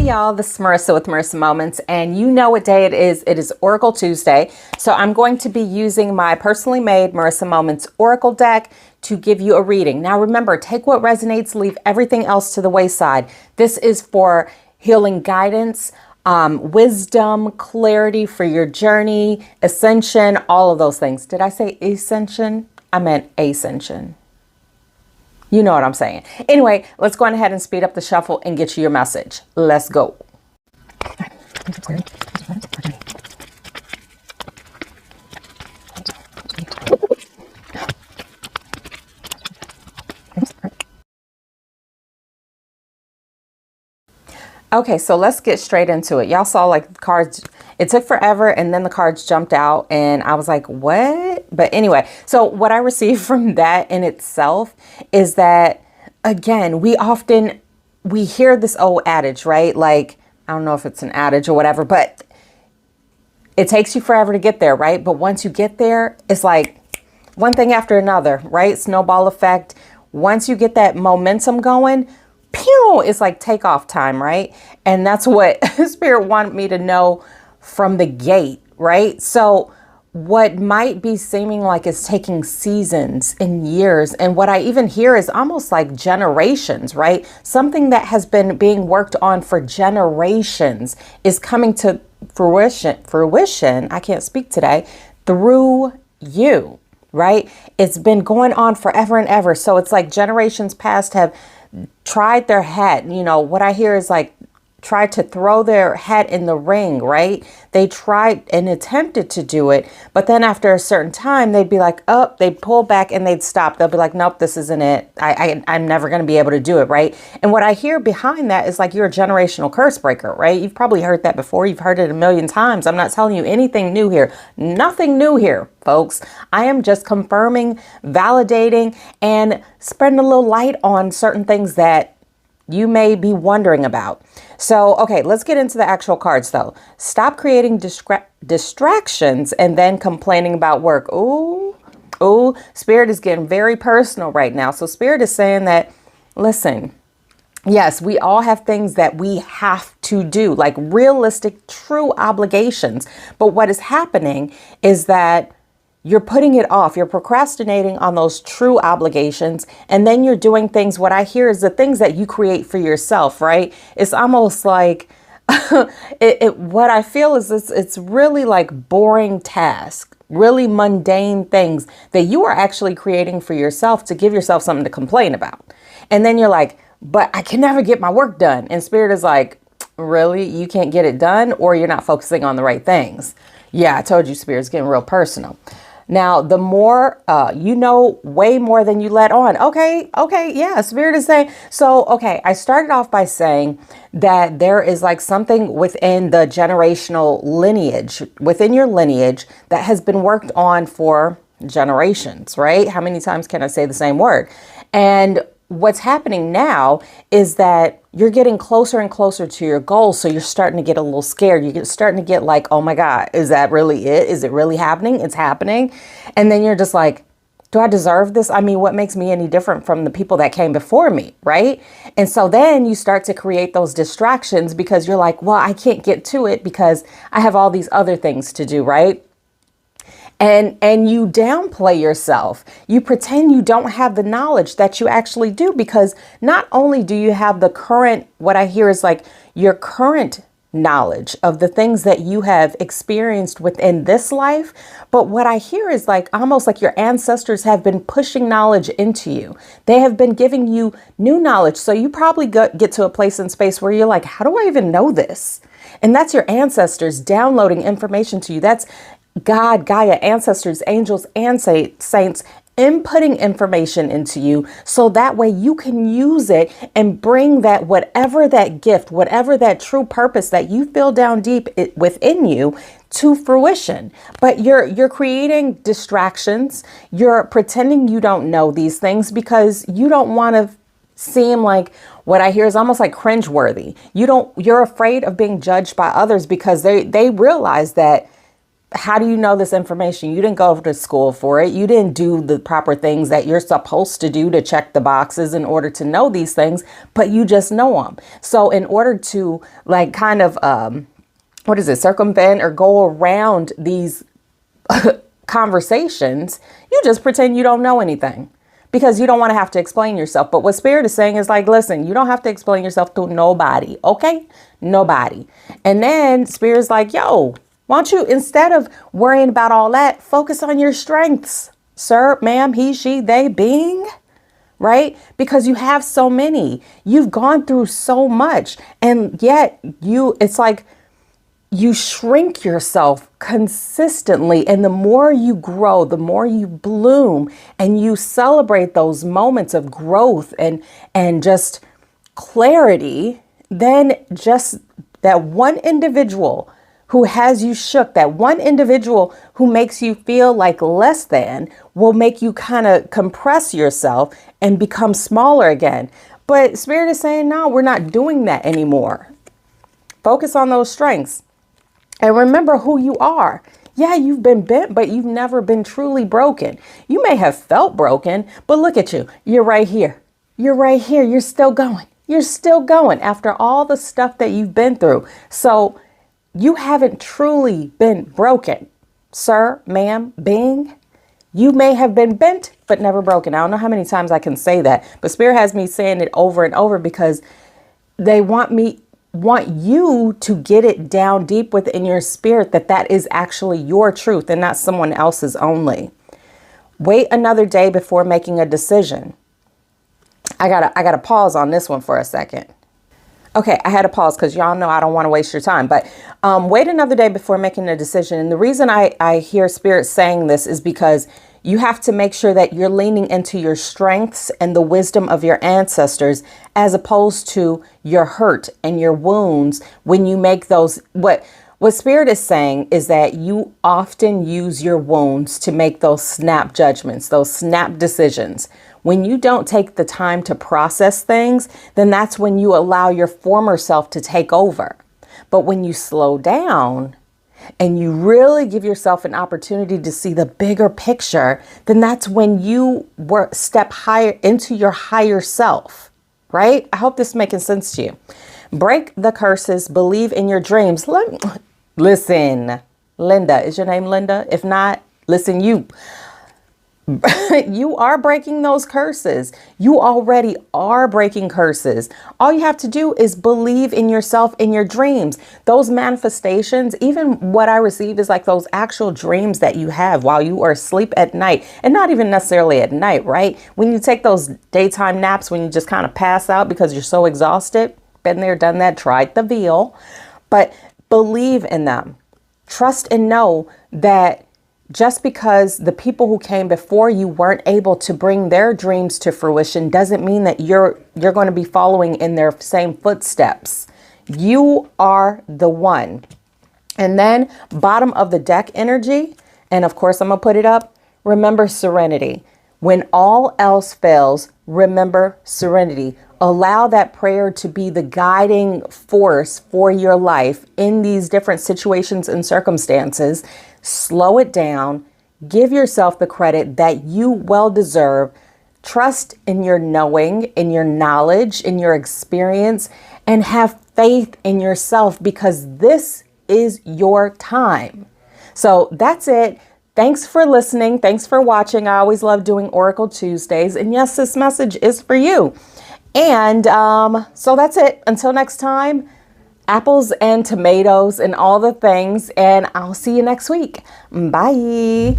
Hey y'all, this is Marissa with Marissa Moments, and you know what day it is. It is Oracle Tuesday. So I'm going to be using my personally made Marissa Moments Oracle deck to give you a reading. Now remember, take what resonates, leave everything else to the wayside. This is for healing guidance, wisdom, clarity for your journey, ascension, all of those things. Did I say ascension? I meant ascension. You know what I'm saying. Anyway, let's go ahead and speed up the shuffle and get you your message. Let's go. Okay, so let's get straight into it. Y'all saw like the cards, it took forever and then the cards jumped out and I was like, what? But anyway, so what I received from that in itself is that, again, we hear this old adage, right? Like, I don't know if it's an adage or whatever, but it takes you forever to get there, right? But once you get there, it's like one thing after another, right? Snowball effect. Once you get that momentum going, pew, it's like takeoff time, right? And that's what Spirit wanted me to know from the gate, right? So what might be seeming like it's taking seasons and years, and what I even hear is almost like generations, right? Something that has been being worked on for generations is coming to fruition, I can't speak today, through you, right? It's been going on forever and ever. So it's like generations past have tried their hat. You know, what I hear is like tried to throw their hat in the ring, right? They tried and attempted to do it, but then after a certain time, they'd be like, oh, they'd pull back and they'd stop. They'll be like, nope, this isn't it. I'm never going to be able to do it, right? And what I hear behind that is like you're a generational curse breaker, right? You've probably heard that before. You've heard it a million times. I'm not telling you anything new here. Nothing new here, folks. I am just confirming, validating, and spreading a little light on certain things that you may be wondering about. So, okay, let's get into the actual cards though. Stop creating distractions and then complaining about work. Ooh, Spirit is getting very personal right now. So Spirit is saying that, listen, yes, we all have things that we have to do, like realistic, true obligations. But what is happening is that you're putting it off. You're procrastinating on those true obligations. And then you're doing things. What I hear is the things that you create for yourself, right? It's almost like what I feel is it's really like boring tasks, really mundane things that you are actually creating for yourself to give yourself something to complain about. And then you're like, but I can never get my work done. And Spirit is like, really? You can't get it done, or you're not focusing on the right things. Yeah, I told you, Spirit's getting real personal. Now, the more, you know, way more than you let on. Okay. Yeah. Spirit is saying, so, okay. I started off by saying that there is like something within the generational lineage, within your lineage that has been worked on for generations, right? How many times can I say the same word? And what's happening now is that you're getting closer and closer to your goals. So you're starting to get a little scared. You're starting to get like, oh my God, is that really it? Is it really happening? It's happening. And then you're just like, do I deserve this? I mean, what makes me any different from the people that came before me? Right. And so then you start to create those distractions because you're like, well, I can't get to it because I have all these other things to do. Right. And you downplay yourself. You pretend you don't have the knowledge that you actually do, because not only do you have the current, what I hear is like your current knowledge of the things that you have experienced within this life, but what I hear is like almost like your ancestors have been pushing knowledge into you. They have been giving you new knowledge. So you probably get to a place in space where you're like, how do I even know this? And that's your ancestors downloading information to you. That's God, Gaia, ancestors, angels, and saints inputting information into you so that way you can use it and bring that whatever that gift, whatever that true purpose that you feel down deep within you to fruition. But you're creating distractions. You're pretending you don't know these things because you don't want to seem like, what I hear is almost like cringeworthy. You're afraid of being judged by others because they realize that how do you know this information? You didn't go to school for it. You didn't do the proper things that you're supposed to do to check the boxes in order to know these things, but you just know them. So in order to like kind of, circumvent or go around these conversations, you just pretend you don't know anything because you don't want to have to explain yourself. But what Spirit is saying is like, listen, you don't have to explain yourself to nobody. Okay. Nobody. And then Spirit's like, yo, why don't you, instead of worrying about all that, focus on your strengths, sir, ma'am, he, she, they, being, right? Because you have so many, you've gone through so much, and yet it's like you shrink yourself consistently. And the more you grow, the more you bloom, and you celebrate those moments of growth and just clarity, then just that one individual who has you shook, that one individual who makes you feel like less than, will make you kind of compress yourself and become smaller again. But Spirit is saying, no, we're not doing that anymore. Focus on those strengths and remember who you are. Yeah, you've been bent, but you've never been truly broken. You may have felt broken, but look at you. You're right here. You're right here. You're still going. You're still going after all the stuff that you've been through. So you haven't truly been broken, sir, ma'am, being. You may have been bent, but never broken. I don't know how many times I can say that, but Spirit has me saying it over and over because they want you to get it down deep within your spirit that is actually your truth and not someone else's only. Wait another day before making a decision. I gotta pause on this one for a second. Okay, I had to pause because y'all know I don't want to waste your time, but wait another day before making a decision. And the reason I hear Spirit saying this is because you have to make sure that you're leaning into your strengths and the wisdom of your ancestors, as opposed to your hurt and your wounds when you make those. What Spirit is saying is that you often use your wounds to make those snap judgments, those snap decisions. When you don't take the time to process things, then that's when you allow your former self to take over. But when you slow down and you really give yourself an opportunity to see the bigger picture, then that's when you step higher into your higher self, right? I hope this is making sense to you. Break the curses, believe in your dreams. Listen, Linda, is your name Linda? If not, listen, you are breaking those curses. You already are breaking curses. All you have to do is believe in yourself, in your dreams. Those manifestations, even what I receive is like those actual dreams that you have while you are asleep at night, and not even necessarily at night, right? When you take those daytime naps, when you just kind of pass out because you're so exhausted, been there, done that, tried the veal, but believe in them. Trust and know that just because the people who came before you weren't able to bring their dreams to fruition doesn't mean that you're going to be following in their same footsteps. You are the one. And then bottom of the deck energy, and of course I'm going to put it up, remember serenity. When all else fails, remember serenity. Allow that prayer to be the guiding force for your life in these different situations and circumstances. Slow it down. Give yourself the credit that you well deserve. Trust in your knowing, in your knowledge, in your experience, and have faith in yourself, because this is your time. So that's it. Thanks for listening. Thanks for watching. I always love doing Oracle Tuesdays. And yes, this message is for you. And so that's it. Until next time, apples and tomatoes and all the things. And I'll see you next week. Bye.